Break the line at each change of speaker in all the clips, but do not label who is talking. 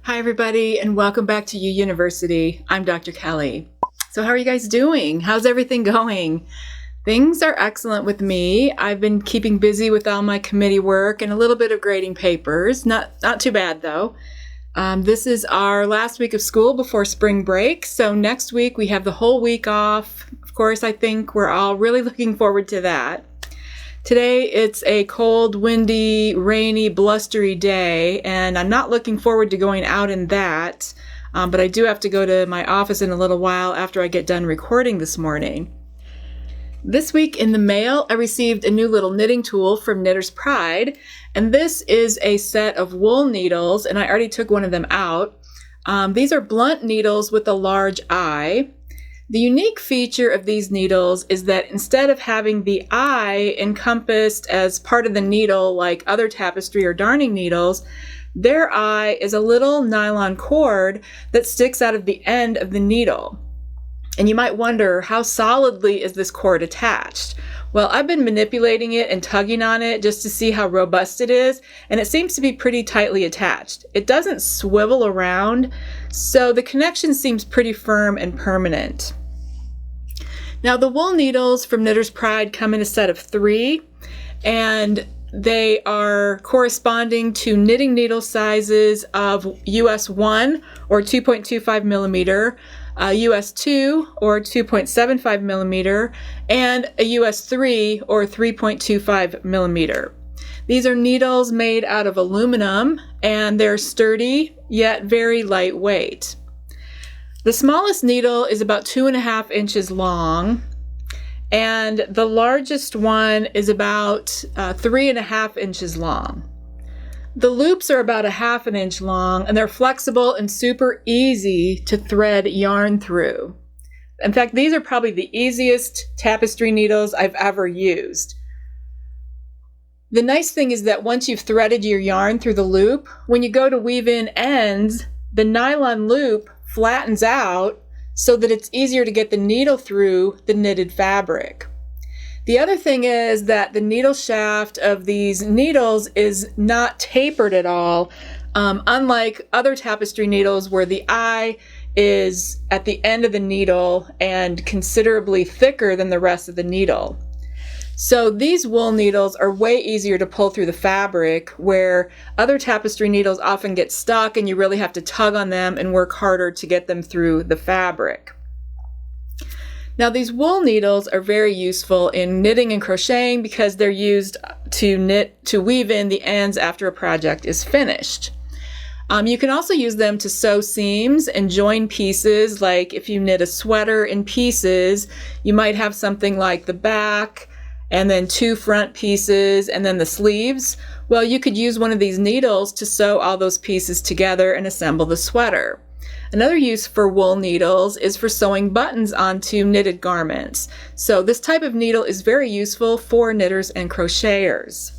Hi everybody, and welcome back to U University. I'm Dr. Kelly. So how are you guys doing? How's everything going? Things are excellent with me. I've been keeping busy with all my committee work and a little bit of grading papers. Not too bad though. This is our last week of school before spring break, so next week we have the whole week off. Of course, I think we're all really looking forward to that. Today it's a cold, windy, rainy, blustery day, and I'm not looking forward to going out in that, but I do have to go to my office in a little while after I get done recording this morning. This week in the mail, I received a new little knitting tool from Knitter's Pride, and this is a set of wool needles, and I already took one of them out. These are blunt needles with a large eye. The unique feature of these needles is that instead of having the eye encompassed as part of the needle like other tapestry or darning needles, their eye is a little nylon cord that sticks out of the end of the needle. And you might wonder, how solidly is this cord attached? Well, I've been manipulating it and tugging on it just to see how robust it is, and it seems to be pretty tightly attached. It doesn't swivel around, so the connection seems pretty firm and permanent. Now, the wool needles from Knitter's Pride come in a set of 3, and they are corresponding to knitting needle sizes of US 1 or 2.25 millimeter, US 2 or 2.75 millimeter, and a US 3 or 3.25 millimeter. These are needles made out of aluminum, and they're sturdy yet very lightweight. The smallest needle is about 2.5 inches long, and the largest one is about 3.5 inches long. The loops are about 1/2 inch long, and they're flexible and super easy to thread yarn through. In fact, these are probably the easiest tapestry needles I've ever used. The nice thing is that once you've threaded your yarn through the loop, when you go to weave in ends, the nylon loop flattens out so that it's easier to get the needle through the knitted fabric. The other thing is that the needle shaft of these needles is not tapered at all, unlike other tapestry needles where the eye is at the end of the needle and considerably thicker than the rest of the needle. So these wool needles are way easier to pull through the fabric, where other tapestry needles often get stuck and you really have to tug on them and work harder to get them through the fabric. Now, these wool needles are very useful in knitting and crocheting because they're used to weave in the ends after a project is finished. You can also use them to sew seams and join pieces, like if you knit a sweater in pieces, you might have something like the back, and then 2 front pieces, and then the sleeves. Well, you could use one of these needles to sew all those pieces together and assemble the sweater. Another use for wool needles is for sewing buttons onto knitted garments. So this type of needle is very useful for knitters and crocheters.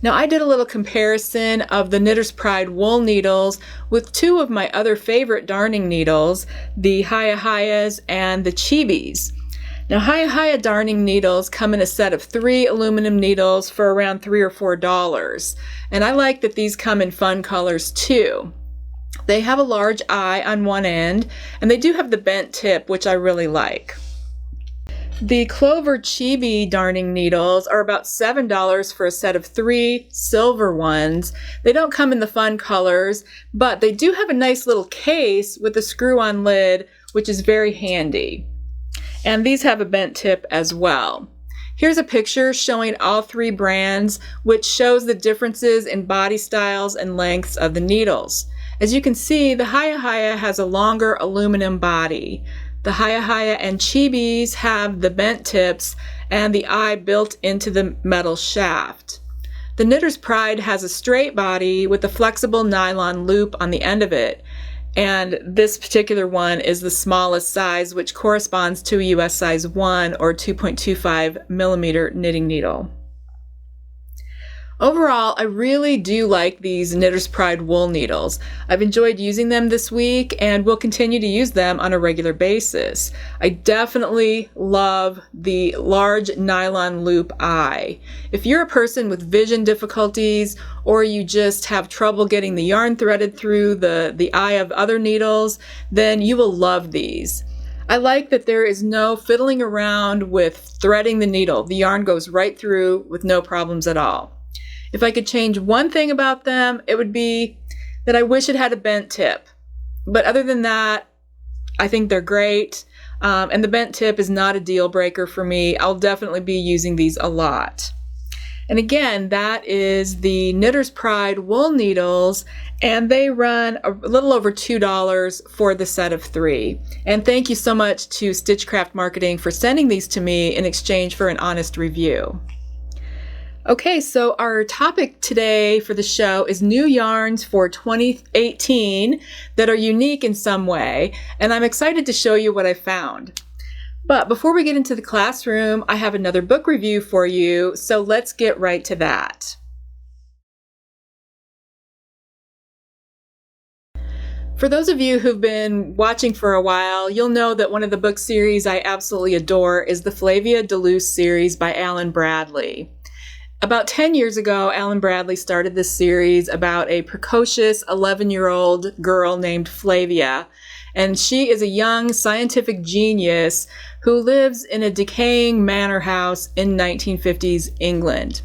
Now, I did a little comparison of the Knitter's Pride wool needles with 2 of my other favorite darning needles, the halcyarns and the chibis. Now, halcyarn darning needles come in a set of 3 aluminum needles for around $3 or $4. And I like that these come in fun colors too. They have a large eye on one end, and they do have the bent tip, which I really like. The Clover Chibi darning needles are about $7 for a set of 3 silver ones. They don't come in the fun colors, but they do have a nice little case with a screw-on lid, which is very handy. And these have a bent tip as well. Here's a picture showing all 3 brands, which shows the differences in body styles and lengths of the needles. As you can see, the halcyarn has a longer aluminum body. The halcyarn and chibis have the bent tips and the eye built into the metal shaft. The Knitter's Pride has a straight body with a flexible nylon loop on the end of it. And this particular one is the smallest size, which corresponds to a US size 1 or 2.25 millimeter knitting needle. Overall, I really do like these Knitter's Pride wool needles. I've enjoyed using them this week and will continue to use them on a regular basis. I definitely love the large nylon loop eye. If you're a person with vision difficulties or you just have trouble getting the yarn threaded through the eye of other needles, then you will love these. I like that there is no fiddling around with threading the needle. The yarn goes right through with no problems at all. If I could change one thing about them, it would be that I wish it had a bent tip. But other than that, I think they're great. And the bent tip is not a deal breaker for me. I'll definitely be using these a lot. And again, that is the Knitter's Pride wool needles, and they run a little over $2 for the set of 3. And thank you so much to Stitchcraft Marketing for sending these to me in exchange for an honest review. Okay, so our topic today for the show is new yarns for 2018 that are unique in some way, and I'm excited to show you what I found. But before we get into the classroom, I have another book review for you, so let's get right to that. For those of you who've been watching for a while, you'll know that one of the book series I absolutely adore is the Flavia de Luce series by Alan Bradley. About 10 years ago, Alan Bradley started this series about a precocious 11-year-old girl named Flavia, and she is a young scientific genius who lives in a decaying manor house in 1950s England.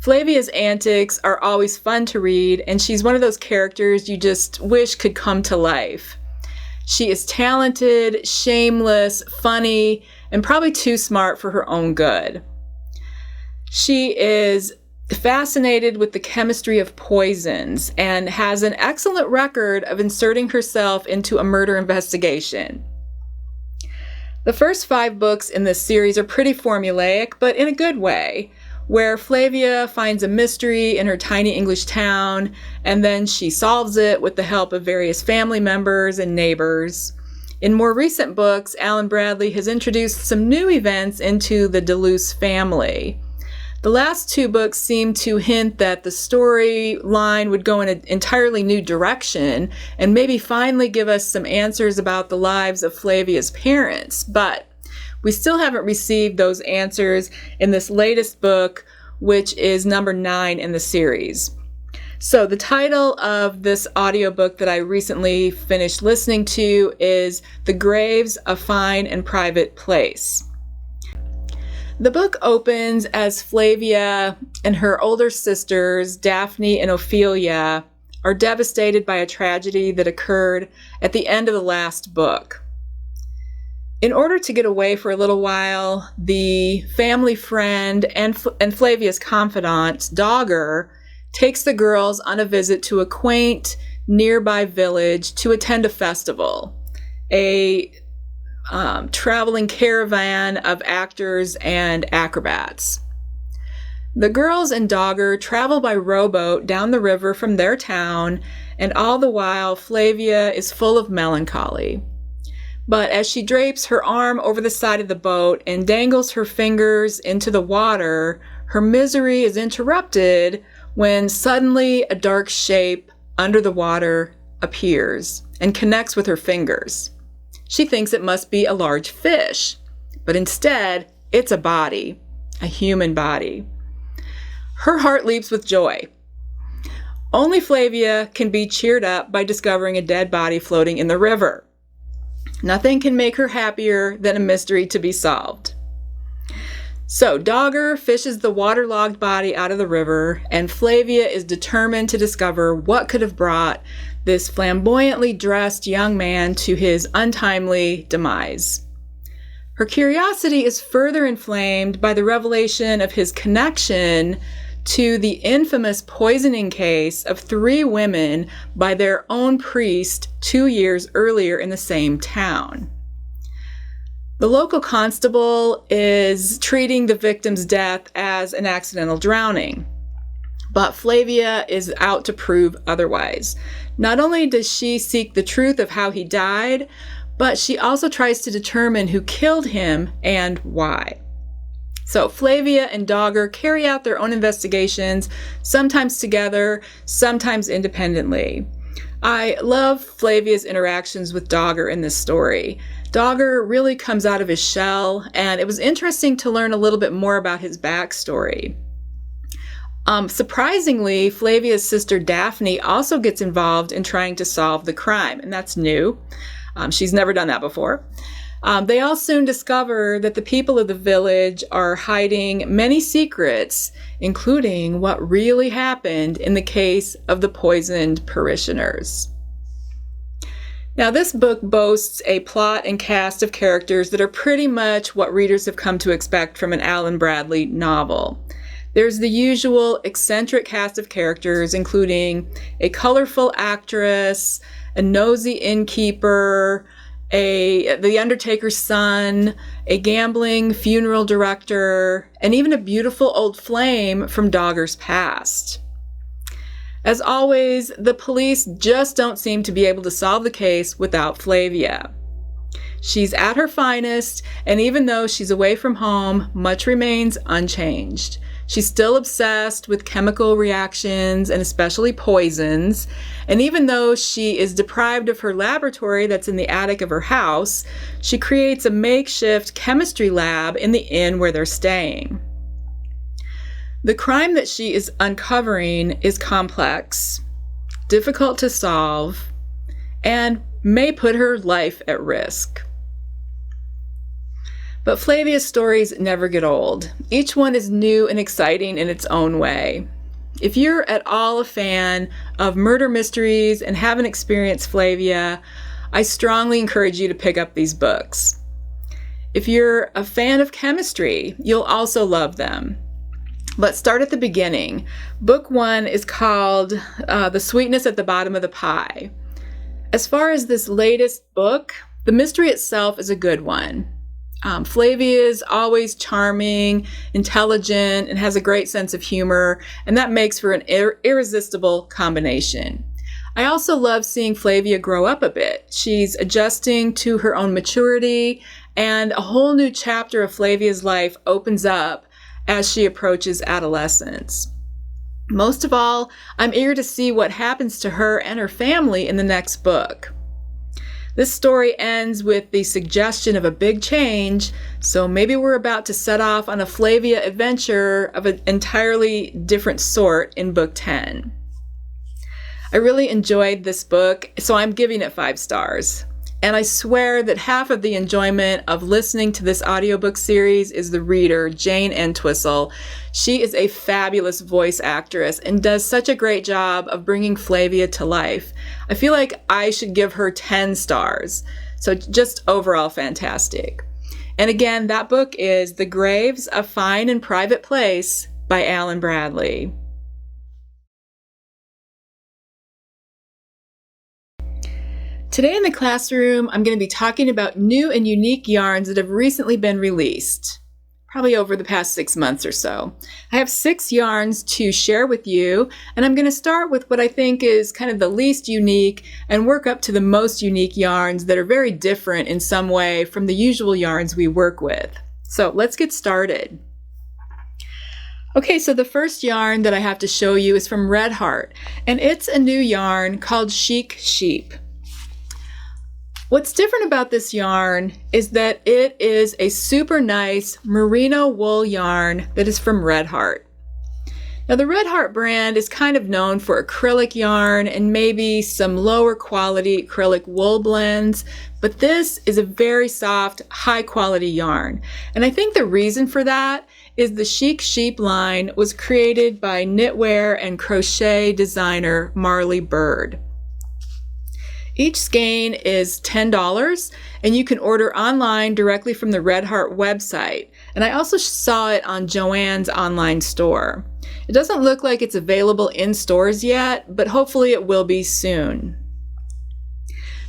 Flavia's antics are always fun to read, and she's one of those characters you just wish could come to life. She is talented, shameless, funny, and probably too smart for her own good. She is fascinated with the chemistry of poisons and has an excellent record of inserting herself into a murder investigation. The first 5 books in this series are pretty formulaic, but in a good way, where Flavia finds a mystery in her tiny English town, and then she solves it with the help of various family members and neighbors. In more recent books, Alan Bradley has introduced some new events into the de Luce family. The last 2 books seem to hint that the storyline would go in an entirely new direction and maybe finally give us some answers about the lives of Flavia's parents, but we still haven't received those answers in this latest book, which is number 9 in the series. So the title of this audiobook that I recently finished listening to is The Graves, a Fine and Private Place. The book opens as Flavia and her older sisters, Daphne and Ophelia, are devastated by a tragedy that occurred at the end of the last book. In order to get away for a little while, the family friend and Flavia's confidant, Dogger, takes the girls on a visit to a quaint nearby village to attend a festival, a traveling caravan of actors and acrobats. The girls and Dogger travel by rowboat down the river from their town, and all the while Flavia is full of melancholy. But as she drapes her arm over the side of the boat and dangles her fingers into the water, her misery is interrupted when suddenly a dark shape under the water appears and connects with her fingers. She thinks it must be a large fish, but instead, it's a body, a human body. Her heart leaps with joy. Only Flavia can be cheered up by discovering a dead body floating in the river. Nothing can make her happier than a mystery to be solved. So Dogger fishes the waterlogged body out of the river, and Flavia is determined to discover what could have brought this flamboyantly dressed young man to his untimely demise. Her curiosity is further inflamed by the revelation of his connection to the infamous poisoning case of 3 women by their own priest 2 years earlier in the same town. The local constable is treating the victim's death as an accidental drowning, but Flavia is out to prove otherwise. Not only does she seek the truth of how he died, but she also tries to determine who killed him and why. So Flavia and Dogger carry out their own investigations, sometimes together, sometimes independently. I love Flavia's interactions with Dogger in this story. Dogger really comes out of his shell, and it was interesting to learn a little bit more about his backstory. Surprisingly, Flavia's sister Daphne also gets involved in trying to solve the crime, and that's new. She's never done that before. They all soon discover that the people of the village are hiding many secrets, including what really happened in the case of the poisoned parishioners. Now, this book boasts a plot and cast of characters that are pretty much what readers have come to expect from an Alan Bradley novel. There's the usual eccentric cast of characters, including a colorful actress, a nosy innkeeper, the undertaker's son, a gambling funeral director, and even a beautiful old flame from Dogger's past. As always, the police just don't seem to be able to solve the case without Flavia. She's at her finest, and even though she's away from home, much remains unchanged. She's still obsessed with chemical reactions and especially poisons. And even though she is deprived of her laboratory that's in the attic of her house, she creates a makeshift chemistry lab in the inn where they're staying. The crime that she is uncovering is complex, difficult to solve, and may put her life at risk. But Flavia's stories never get old. Each one is new and exciting in its own way. If you're at all a fan of murder mysteries and haven't experienced Flavia, I strongly encourage you to pick up these books. If you're a fan of chemistry, you'll also love them. But start at the beginning. Book 1 is called The Sweetness at the Bottom of the Pie. As far as this latest book, the mystery itself is a good one. Flavia is always charming, intelligent, and has a great sense of humor, and that makes for an irresistible combination. I also love seeing Flavia grow up a bit. She's adjusting to her own maturity, and a whole new chapter of Flavia's life opens up as she approaches adolescence. Most of all, I'm eager to see what happens to her and her family in the next book. This story ends with the suggestion of a big change, so maybe we're about to set off on a Flavia adventure of an entirely different sort in book 10. I really enjoyed this book, so I'm giving it 5 stars. And I swear that half of the enjoyment of listening to this audiobook series is the reader, Jane Entwistle. She is a fabulous voice actress and does such a great job of bringing Flavia to life. I feel like I should give her 10 stars. So just overall fantastic. And again, that book is The Graves, A Fine and Private Place by Alan Bradley. Today in the classroom, I'm going to be talking about new and unique yarns that have recently been released, probably over the past 6 months or so. I have 6 yarns to share with you, and I'm going to start with what I think is kind of the least unique and work up to the most unique yarns that are very different in some way from the usual yarns we work with. So let's get started. Okay, so the first yarn that I have to show you is from Red Heart, and it's a new yarn called Chic Sheep. What's different about this yarn is that it is a super nice merino wool yarn that is from Red Heart. Now the Red Heart brand is kind of known for acrylic yarn and maybe some lower quality acrylic wool blends, but this is a very soft, high quality yarn. And I think the reason for that is the Chic Sheep line was created by knitwear and crochet designer Marley Bird. Each skein is $10, and you can order online directly from the Red Heart website. And I also saw it on Joann's online store. It doesn't look like it's available in stores yet, but hopefully it will be soon.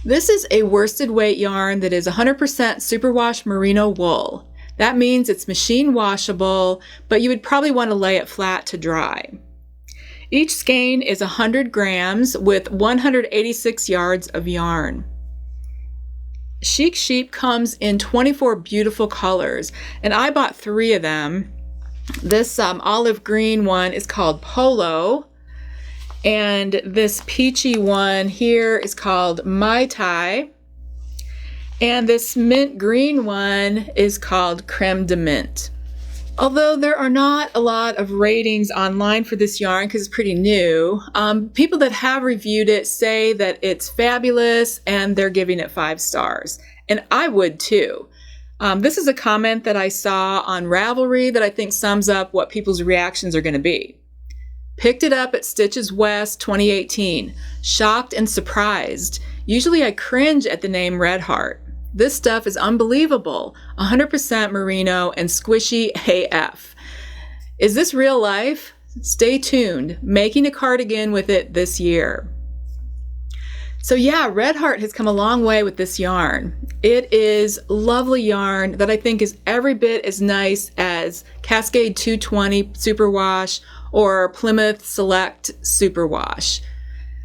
This is a worsted weight yarn that is 100% superwash merino wool. That means it's machine washable, but you would probably want to lay it flat to dry. Each skein is 100 grams with 186 yards of yarn. Chic Sheep comes in 24 beautiful colors, and I bought 3 of them. This olive green one is called Polo, and this peachy one here is called Mai Tai, and this mint green one is called Creme de Mint. Although there are not a lot of ratings online for this yarn because it's pretty new, people that have reviewed it say that it's fabulous and they're giving it 5 stars. And I would too. This is a comment that I saw on Ravelry that I think sums up what people's reactions are going to be. Picked it up at Stitches West 2018. Shocked and surprised. Usually I cringe at the name Red Heart. This stuff is unbelievable. 100% merino and squishy AF. Is this real life? Stay tuned. Making a cardigan with it this year. So yeah, Red Heart has come a long way with this yarn. It is lovely yarn that I think is every bit as nice as Cascade 220 Superwash or Plymouth Select Superwash.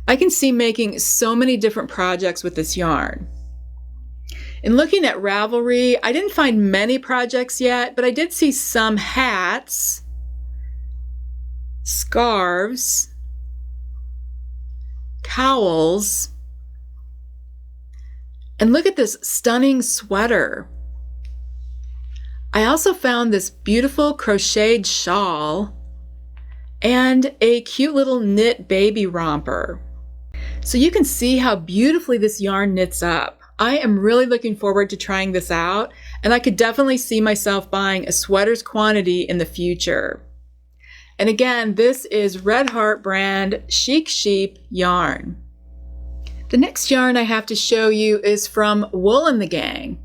I can see making so many different projects with this yarn. In looking at Ravelry, I didn't find many projects yet, but I did see some hats, scarves, cowls, and look at this stunning sweater. I also found this beautiful crocheted shawl and a cute little knit baby romper. So you can see how beautifully this yarn knits up. I am really looking forward to trying this out, and I could definitely see myself buying a sweater's quantity in the future. And again, this is Red Heart brand Chic Sheep yarn. The next yarn I have to show you is from Wool and the Gang.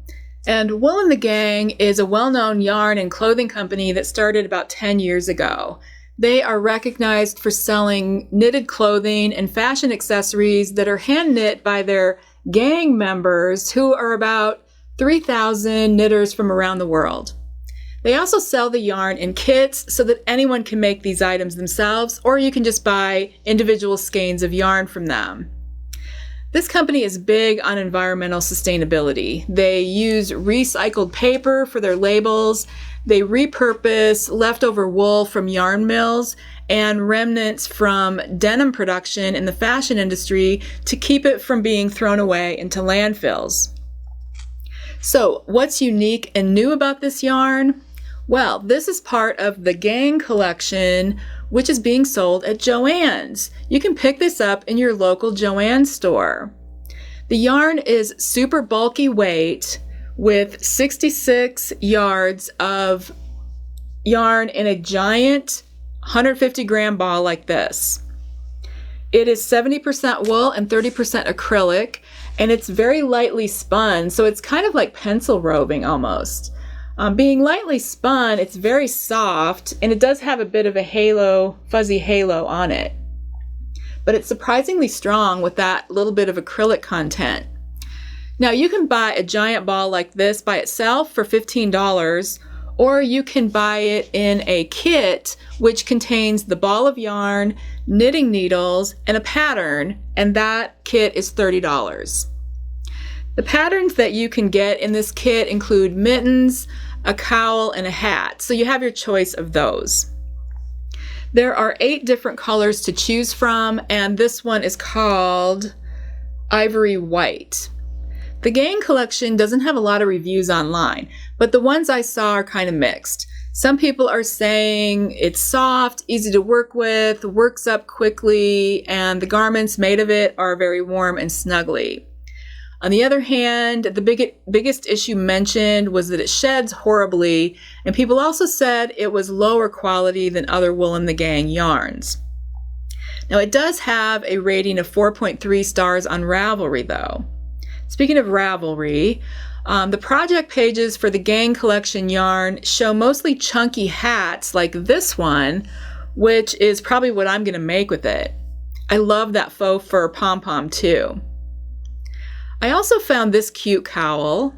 And Wool and the Gang is a well-known yarn and clothing company that started about 10 years ago. They are recognized for selling knitted clothing and fashion accessories that are hand knit by their gang members, who are about 3,000 knitters from around the world. They also sell the yarn in kits so that anyone can make these items themselves, or you can just buy individual skeins of yarn from them. This company is big on environmental sustainability. They use recycled paper for their labels. They repurpose leftover wool from yarn mills and remnants from denim production in the fashion industry to keep it from being thrown away into landfills. So, what's unique and new about this yarn? Well, this is part of the Gang collection, which is being sold at Joann's. You can pick this up in your local Joann's store. The yarn is super bulky weight with 66 yards of yarn in a giant 150-gram ball like this. It is 70% wool and 30% acrylic, and it's very lightly spun, so it's kind of like pencil roving almost. Being lightly spun, it's very soft, and it does have a bit of a halo, fuzzy halo on it. But it's surprisingly strong with that little bit of acrylic content. Now you can buy a giant ball like this by itself for $15, or you can buy it in a kit which contains the ball of yarn, knitting needles, and a pattern, and that kit is $30. The patterns that you can get in this kit include mittens, a cowl, and a hat, so you have your choice of those. There are 8 different colors to choose from, and this one is called Ivory White. The Gang collection doesn't have a lot of reviews online, but the ones I saw are kind of mixed. Some people are saying it's soft, easy to work with, works up quickly, and the garments made of it are very warm and snuggly. On the other hand, the biggest issue mentioned was that it sheds horribly, and people also said it was lower quality than other Wool and the Gang yarns. Now it does have a rating of 4.3 stars on Ravelry though. Speaking of Ravelry, the project pages for the Gang collection yarn show mostly chunky hats like this one, which is probably what I'm going to make with it. I love that faux fur pom-pom too. I also found this cute cowl.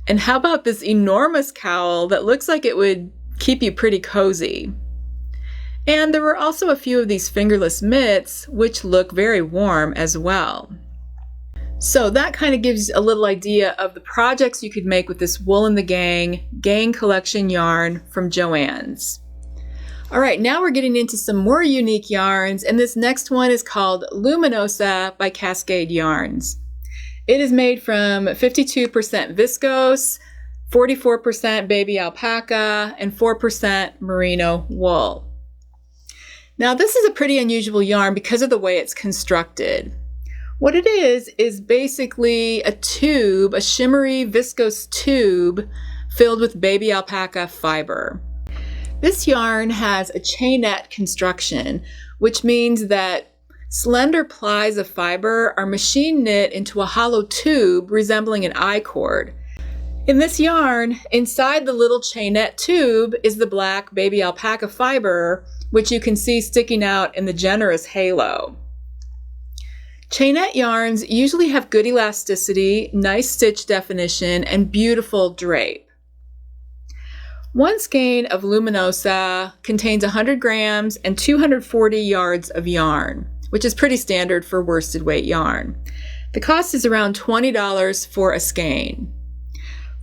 And how about this enormous cowl that looks like it would keep you pretty cozy? And there were also a few of these fingerless mitts, which look very warm as well. So that kind of gives a little idea of the projects you could make with this Wool in the Gang collection yarn from Joann's. All right, now we're getting into some more unique yarns, and this next one is called Luminosa by Cascade Yarns. It is made from 52% viscose, 44% baby alpaca, and 4% merino wool. Now this is a pretty unusual yarn because of the way it's constructed. What it is basically a tube, a shimmery viscose tube filled with baby alpaca fiber. This yarn has a chainette construction, which means that slender plies of fiber are machine knit into a hollow tube resembling an I-cord. In this yarn, inside the little chainette tube is the black baby alpaca fiber, which you can see sticking out in the generous halo. Chainette yarns usually have good elasticity, nice stitch definition, and beautiful drape. One skein of Luminosa contains 100 grams and 240 yards of yarn, which is pretty standard for worsted weight yarn. The cost is around $20 for a skein.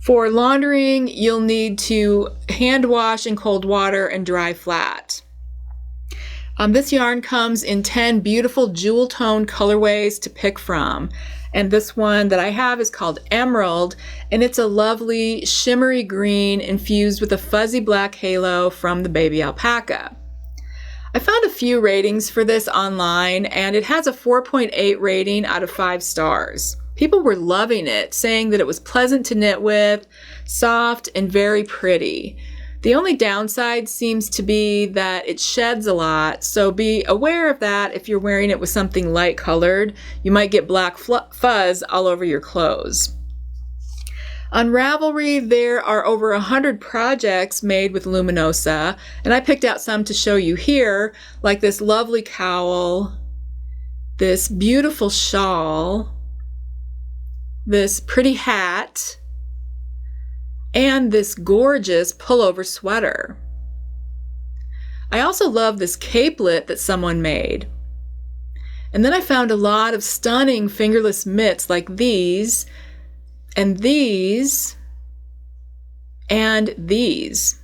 For laundering, you'll need to hand wash in cold water and dry flat. This yarn comes in 10 beautiful jewel tone colorways to pick from. And this one that I have is called Emerald, and it's a lovely shimmery green infused with a fuzzy black halo from the baby alpaca. I found a few ratings for this online, and it has a 4.8 rating out of 5 stars. People were loving it, saying that it was pleasant to knit with, soft, and very pretty. The only downside seems to be that it sheds a lot, so be aware of that if you're wearing it with something light colored. You might get black fuzz all over your clothes. On Ravelry, there are over 100 projects made with Luminosa, and I picked out some to show you here, like this lovely cowl, this beautiful shawl, this pretty hat, and this gorgeous pullover sweater. I also love this capelet that someone made. And then I found a lot of stunning fingerless mitts like these, and these, and these.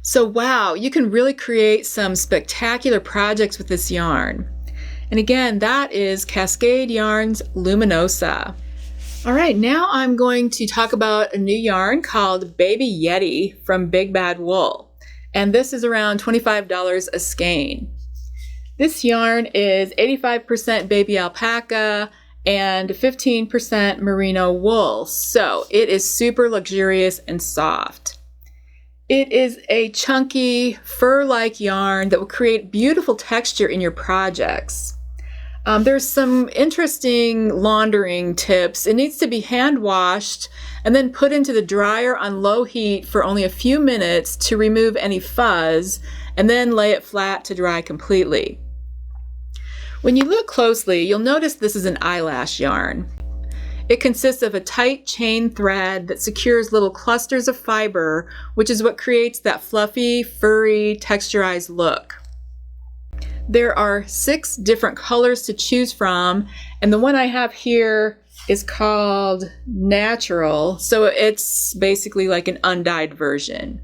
So wow, you can really create some spectacular projects with this yarn. And again, that is Cascade Yarns Luminosa. All right, now I'm going to talk about a new yarn called Baby Yeti from Big Bad Wool. And this is around $25 a skein. This yarn is 85% baby alpaca and 15% merino wool. So it is super luxurious and soft. It is a chunky fur-like yarn that will create beautiful texture in your projects. There's some interesting laundering tips. It needs to be hand washed and then put into the dryer on low heat for only a few minutes to remove any fuzz, and then lay it flat to dry completely. When you look closely, you'll notice this is an eyelash yarn. It consists of a tight chain thread that secures little clusters of fiber, which is what creates that fluffy, furry, texturized look. There are 6 different colors to choose from, and the one I have here is called Natural, so it's basically like an undyed version.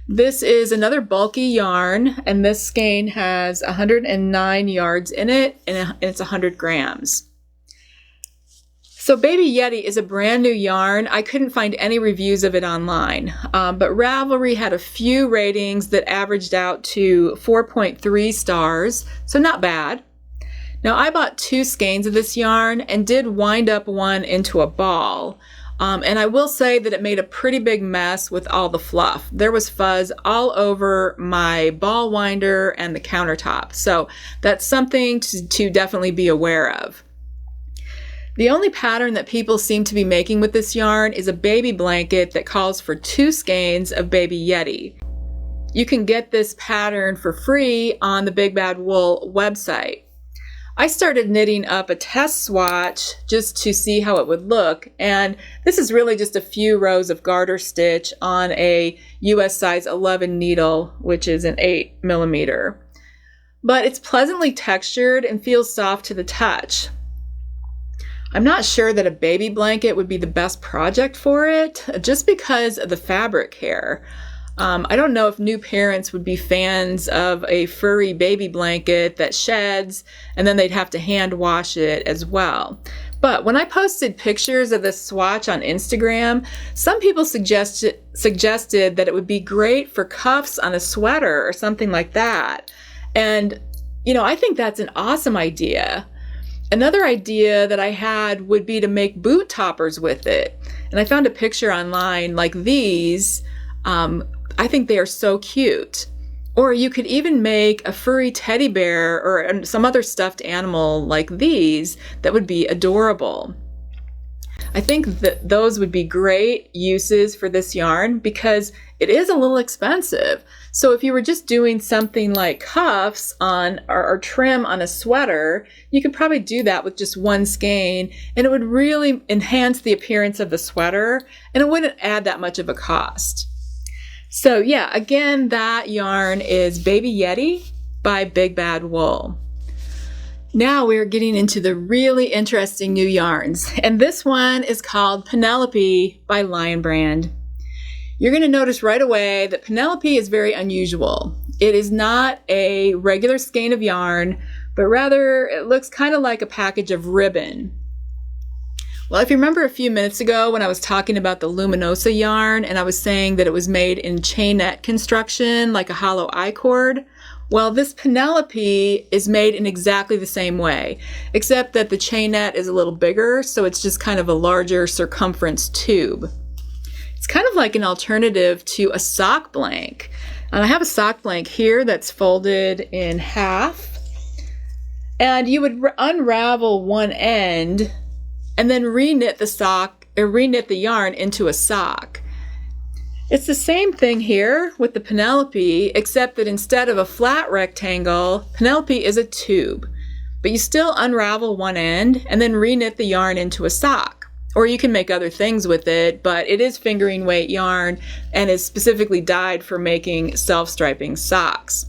This is another bulky yarn, and this skein has 109 yards in it, and it's 100 grams. So Baby Yeti is a brand new yarn. I couldn't find any reviews of it online, but Ravelry had a few ratings that averaged out to 4.3 stars, so not bad. Now I bought 2 skeins of this yarn and did wind up one into a ball. And I will say that it made a pretty big mess with all the fluff. There was fuzz all over my ball winder and the countertop, so that's something to definitely be aware of. The only pattern that people seem to be making with this yarn is a baby blanket that calls for 2 skeins of Baby Yeti. You can get this pattern for free on the Big Bad Wool website. I started knitting up a test swatch just to see how it would look, and this is really just a few rows of garter stitch on a US size 11 needle, which is an 8mm. But it's pleasantly textured and feels soft to the touch. I'm not sure that a baby blanket would be the best project for it, just because of the fabric care. I don't know if new parents would be fans of a furry baby blanket that sheds, and then they'd have to hand wash it as well. But when I posted pictures of this swatch on Instagram, some people suggested that it would be great for cuffs on a sweater or something like that. And, I think that's an awesome idea. Another idea that I had would be to make boot toppers with it. And I found a picture online like these. I think they are so cute. Or you could even make a furry teddy bear or some other stuffed animal like these that would be adorable. I think that those would be great uses for this yarn because it is a little expensive. So if you were just doing something like cuffs on or trim on a sweater, you could probably do that with just one skein, and it would really enhance the appearance of the sweater, and it wouldn't add that much of a cost. So yeah, again, that yarn is Baby Yeti by Big Bad Wool. Now we're getting into the really interesting new yarns, and this one is called Penelope by Lion Brand. You're going to notice right away that Penelope is very unusual. It is not a regular skein of yarn, but rather it looks kind of like a package of ribbon. Well, if you remember a few minutes ago when I was talking about the Luminosa yarn and I was saying that it was made in chainette construction, like a hollow I-cord, well, this Penelope is made in exactly the same way, except that the chainette is a little bigger, so it's just kind of a larger circumference tube. It's kind of like an alternative to a sock blank. And I have a sock blank here that's folded in half, and you would unravel one end and then reknit the yarn into a sock. It's the same thing here with the Penelope, except that instead of a flat rectangle, Penelope is a tube. But you still unravel one end and then reknit the yarn into a sock. Or you can make other things with it, but it is fingering weight yarn and is specifically dyed for making self-striping socks.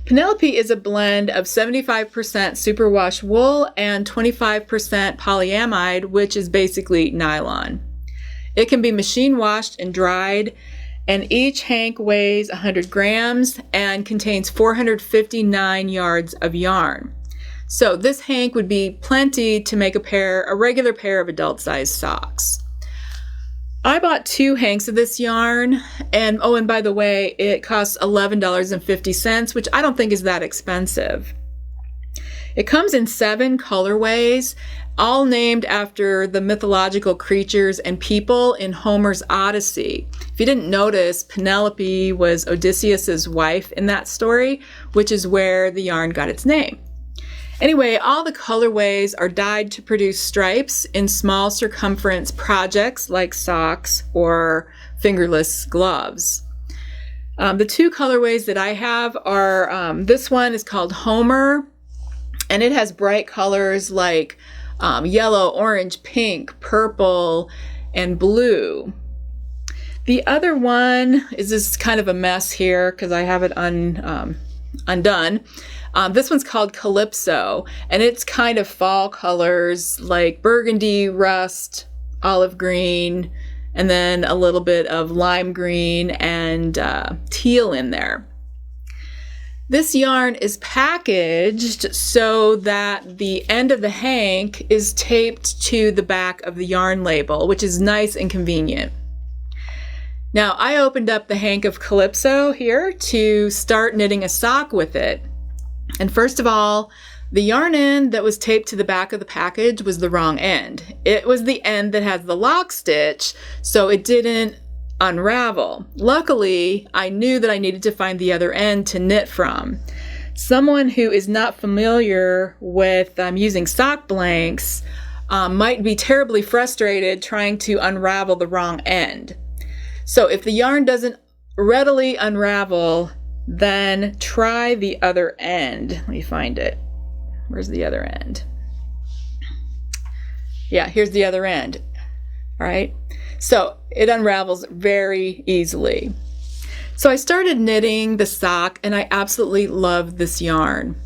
Penelope is a blend of 75% superwash wool and 25% polyamide, which is basically nylon. It can be machine washed and dried, and each hank weighs 100 grams and contains 459 yards of yarn. So this hank would be plenty to make a regular pair of adult-sized socks. I bought 2 hanks of this yarn, and by the way, it costs $11.50, which I don't think is that expensive. It comes in 7 colorways, all named after the mythological creatures and people in Homer's Odyssey. If you didn't notice, Penelope was Odysseus's wife in that story, which is where the yarn got its name. Anyway, all the colorways are dyed to produce stripes in small circumference projects like socks or fingerless gloves. The 2 colorways that I have are, this one is called Homer, and it has bright colors like yellow, orange, pink, purple, and blue. The other one is this kind of a mess here because I have it undone. This one's called Calypso, and it's kind of fall colors like burgundy, rust, olive green, and then a little bit of lime green and teal in there. This yarn is packaged so that the end of the hank is taped to the back of the yarn label, which is nice and convenient. Now, I opened up the hank of Calypso here to start knitting a sock with it. And first of all, the yarn end that was taped to the back of the package was the wrong end. It was the end that has the lock stitch, so it didn't unravel. Luckily, I knew that I needed to find the other end to knit from. Someone who is not familiar with using sock blanks might be terribly frustrated trying to unravel the wrong end. So if the yarn doesn't readily unravel, then try the other end. Let me find it. Where's the other end? Yeah, here's the other end. All right. So it unravels very easily. So I started knitting the sock, and I absolutely love this yarn.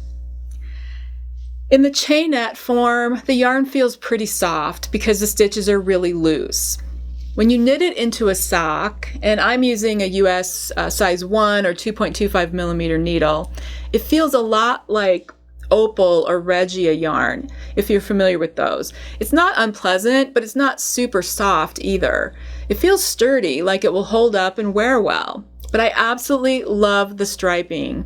In the chainette form, the yarn feels pretty soft because the stitches are really loose. When you knit it into a sock, and I'm using a US size 1 or 2.25 millimeter needle, it feels a lot like Opal or Regia yarn, if you're familiar with those. It's not unpleasant, but it's not super soft either. It feels sturdy, like it will hold up and wear well. But I absolutely love the striping.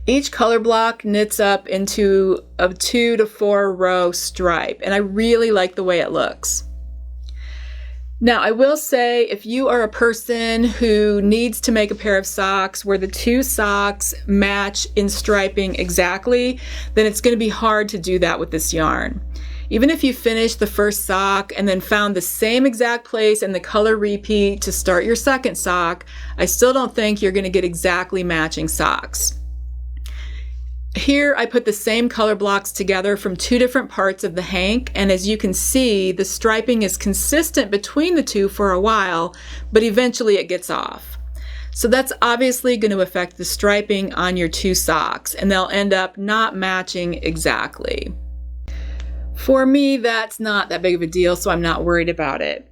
Each color block knits up into a 2 to 4 row stripe, and I really like the way it looks. Now, I will say, if you are a person who needs to make a pair of socks where the two socks match in striping exactly, then it's going to be hard to do that with this yarn. Even if you finish the first sock and then found the same exact place and the color repeat to start your second sock, I still don't think you're going to get exactly matching socks. Here I put the same color blocks together from two different parts of the hank, and as you can see, the striping is consistent between the two for a while, but eventually it gets off. So that's obviously going to affect the striping on your two socks, and they'll end up not matching exactly. For me, that's not that big of a deal, so I'm not worried about it.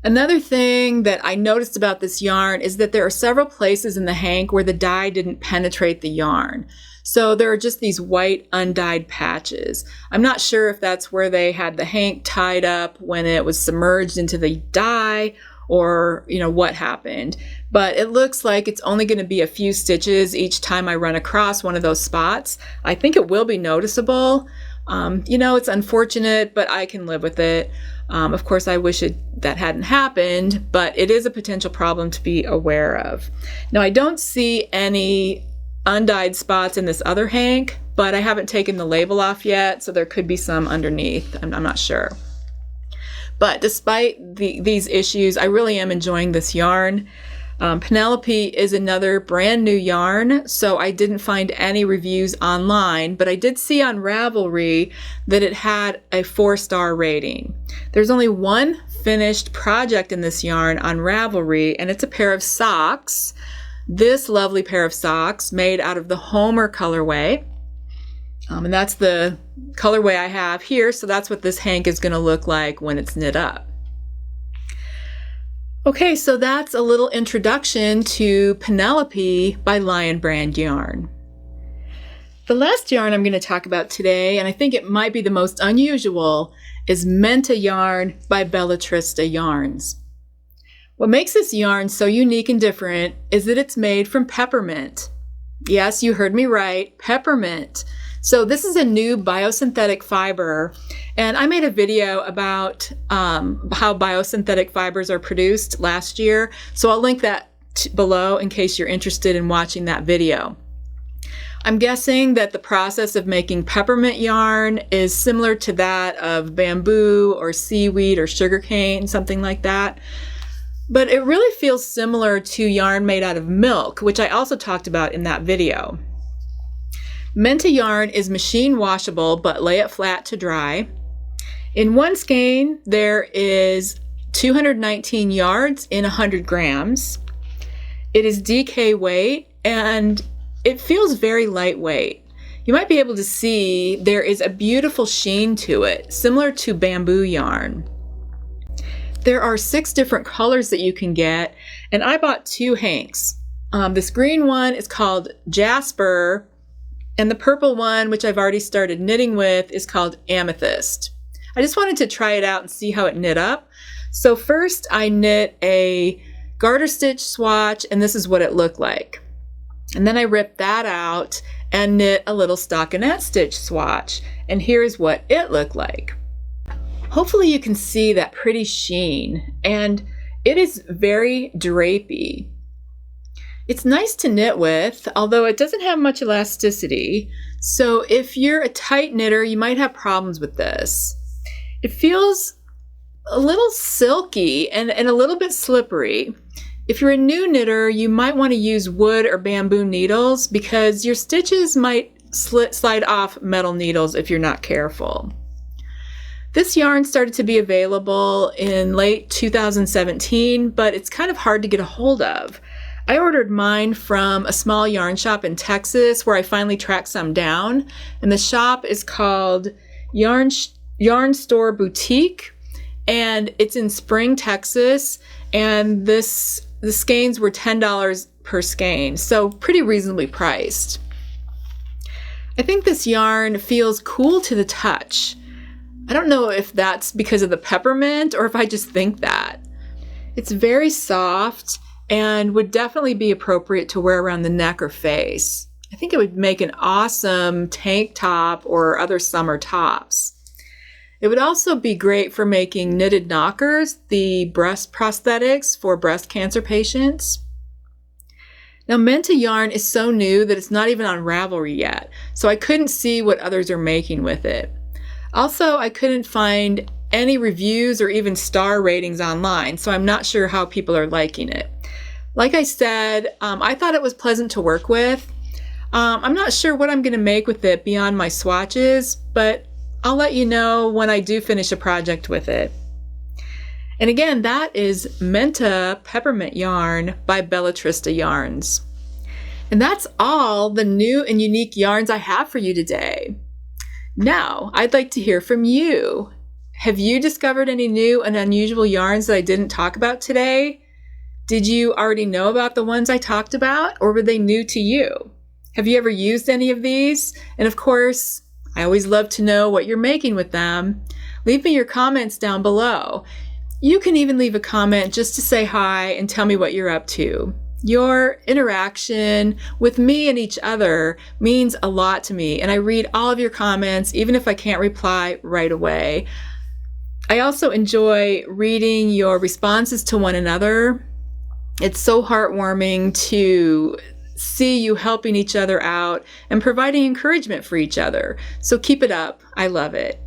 Another thing that I noticed about this yarn is that there are several places in the hank where the dye didn't penetrate the yarn. So there are just these white undyed patches. I'm not sure if that's where they had the hank tied up when it was submerged into the dye, or what happened. But it looks like it's only going to be a few stitches each time I run across one of those spots. I think it will be noticeable. It's unfortunate, but I can live with it. Of course, I wish that hadn't happened, but it is a potential problem to be aware of. Now, I don't see any undyed spots in this other hank, but I haven't taken the label off yet, so there could be some underneath. I'm not sure. But despite these issues, I really am enjoying this yarn. Penelope is another brand new yarn, so I didn't find any reviews online, but I did see on Ravelry that it had a 4-star rating. There's only one finished project in this yarn on Ravelry, and it's a pair of socks. This lovely pair of socks made out of the Homer colorway. And that's the colorway I have here, so that's what this hank is going to look like when it's knit up. Okay, so that's a little introduction to Penelope by Lion Brand Yarn. The last yarn I'm going to talk about today, and I think it might be the most unusual, is Menta Yarn by Bella Trista Yarns. What makes this yarn so unique and different is that it's made from peppermint. Yes, you heard me right, peppermint. So this is a new biosynthetic fiber, and I made a video about how biosynthetic fibers are produced last year, so I'll link that below in case you're interested in watching that video. I'm guessing that the process of making peppermint yarn is similar to that of bamboo or seaweed or sugarcane, something like that. But it really feels similar to yarn made out of milk, which I also talked about in that video. Menta yarn is machine washable, but lay it flat to dry. In one skein, there is 219 yards in 100 grams. It is DK weight, and it feels very lightweight. You might be able to see there is a beautiful sheen to it, similar to bamboo yarn. There are 6 different colors that you can get, and I bought 2 hanks. This green one is called Jasper, and the purple one, which I've already started knitting with, is called Amethyst. I just wanted to try it out and see how it knit up. So first I knit a garter stitch swatch, and this is what it looked like. And then I ripped that out and knit a little stockinette stitch swatch, and here's what it looked like. Hopefully you can see that pretty sheen, and it is very drapey. It's nice to knit with, although it doesn't have much elasticity, so if you're a tight knitter, you might have problems with this. It feels a little silky and a little bit slippery. If you're a new knitter, you might want to use wood or bamboo needles because your stitches might slide off metal needles if you're not careful. This yarn started to be available in late 2017, but it's kind of hard to get a hold of. I ordered mine from a small yarn shop in Texas where I finally tracked some down. And the shop is called Yarn Store Boutique. And it's in Spring, Texas. And the skeins were $10 per skein. So pretty reasonably priced. I think this yarn feels cool to the touch. I don't know if that's because of the peppermint or if I just think that. It's very soft and would definitely be appropriate to wear around the neck or face. I think it would make an awesome tank top or other summer tops. It would also be great for making knitted knockers, the breast prosthetics for breast cancer patients. Now, Menta yarn is so new that it's not even on Ravelry yet, so I couldn't see what others are making with it. Also, I couldn't find any reviews or even star ratings online, so I'm not sure how people are liking it. Like I said, I thought it was pleasant to work with. I'm not sure what I'm going to make with it beyond my swatches, but I'll let you know when I do finish a project with it. And again, that is Menta Peppermint Yarn by Bella Trista Yarns. And that's all the new and unique yarns I have for you today. Now, I'd like to hear from you. Have you discovered any new and unusual yarns that I didn't talk about today? Did you already know about the ones I talked about, or were they new to you? Have you ever used any of these? And of course, I always love to know what you're making with them. Leave me your comments down below. You can even leave a comment just to say hi and tell me what you're up to. Your interaction with me and each other means a lot to me, and I read all of your comments, even if I can't reply right away. I also enjoy reading your responses to one another. It's so heartwarming to see you helping each other out and providing encouragement for each other. So keep it up. I love it.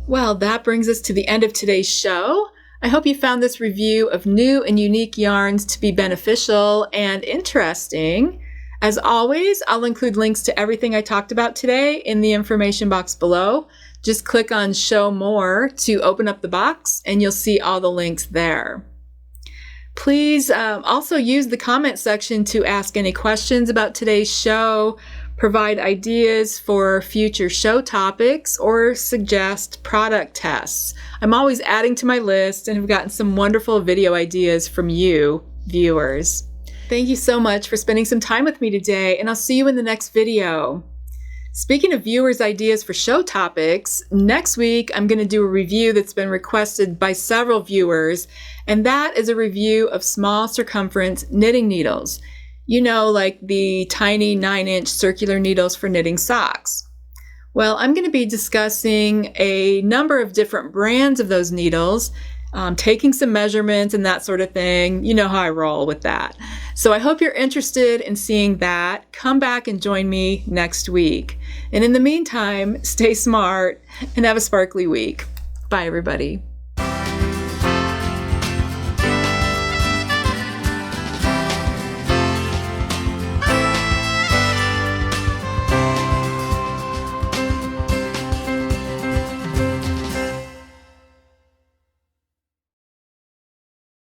Well, that brings us to the end of today's show. I hope you found this review of new and unique yarns to be beneficial and interesting. As always, I'll include links to everything I talked about today in the information box below. Just click on Show More to open up the box and you'll see all the links there. Please also use the comment section to ask any questions about today's show, provide ideas for future show topics, or suggest product tests. I'm always adding to my list and have gotten some wonderful video ideas from you, viewers. Thank you so much for spending some time with me today, and I'll see you in the next video. Speaking of viewers' ideas for show topics, next week I'm going to do a review that's been requested by several viewers, and that is a review of small circumference knitting needles. You know, like the tiny 9-inch circular needles for knitting socks. Well, I'm going to be discussing a number of different brands of those needles, taking some measurements and that sort of thing. You know how I roll with that. So I hope you're interested in seeing that. Come back and join me next week. And in the meantime, stay smart and have a sparkly week. Bye, everybody.